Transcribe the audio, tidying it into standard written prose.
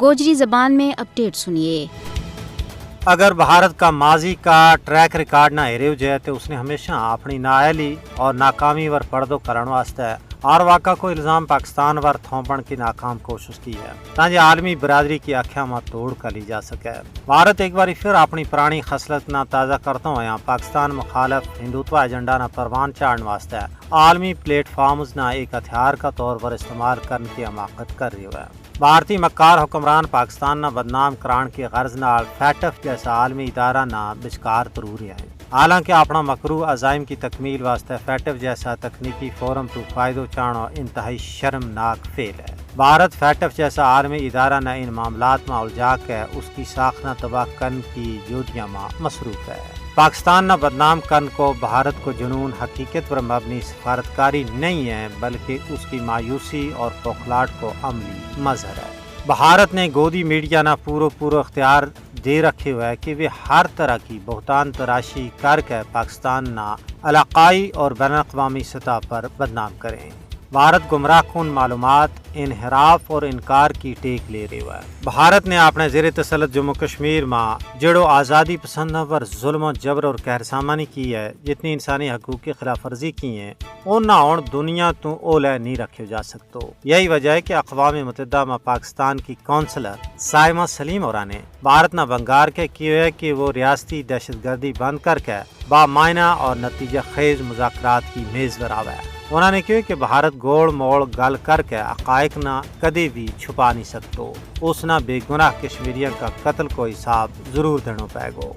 گوجری زبان میں اپڈیٹ سنیے۔ اگر بھارت کا ماضی کا ٹریک ریکارڈ نہ ہیرے ہو جائے تو اس نے ہمیشہ اپنی نااہلی اور ناکامی ور پردو کرنے واسطے اور واقعہ کو الزام پاکستان ور تھوپن کی ناکام کوشش کی ہے تاکہ عالمی برادری کی آنکھیں میں توڑ کر لی جا سکے۔ بھارت ایک بار پھر اپنی پرانی خصلت نہ تازہ کرتا ہوا یہاں پاکستان مخالف ہندوتوا ایجنڈا نہ پروان چاڑنے واسطے عالمی پلیٹ فارمز نہ ایک ہتھیار کا طور پر استعمال کرنے کی حماقت کر رہی ہے۔ بھارتی مکار حکمران پاکستان نہ بدنام کران کی غرض نال فیٹف جیسا عالمی ادارہ نہ بچکار ترور ہے، حالانکہ اپنا مکروہ عزائم کی تکمیل واسطے فیٹف جیسا تکنیکی فورم تو فائدہ چانا انتہائی شرمناک فعل ہے۔ بھارت فیٹف جیسا عالمی ادارہ نہ ان معاملات میں الجھا کے اس کی ساکھ نہ تباہ کرنے کی جودیاں میں مصروف ہے۔ پاکستان نہ بدنام کرن کو بھارت کو جنون حقیقت پر مبنی سفارتکاری نہیں ہے بلکہ اس کی مایوسی اور خوخلاہٹ کو عملی مظہر ہے۔ بھارت نے گودی میڈیا نہ پورو اختیار دے رکھے ہوئے ہے کہ وہ ہر طرح کی بہتان تراشی کر کے پاکستان نہ علاقائی اور بین الاقوامی سطح پر بدنام کریں۔ بھارت گمراہ کن معلومات، انحراف اور انکار کی ٹیک لے رہے ہوئے ہے۔ بھارت نے اپنے زیر تسلط جموں کشمیر میں جڑو آزادی پسندوں پر ظلم و جبر اور قہرسامانی کی ہے، جتنی انسانی حقوق کی خلاف ورزی کی ہیں ان نہ دنیا تو اولے نہیں رکھے جا سکتو۔ یہی وجہ ہے کہ اقوام متحدہ میں پاکستان کی کونسلر سائمہ سلیم اور نے بھارت نہ بنگار کے کیے ہے کہ وہ ریاستی دہشت گردی بند کر کے بامعنی اور نتیجہ خیز مذاکرات کی میز پر آوے۔ انہوں نے کہا کہ بھارت گوڑ موڑ گل کر کے حقائق نہ کدی بھی چھپا نہیں سکتو، اس نہ بے گناہ کشمیریوں کا قتل کو حساب ضرور دینا پائے گا۔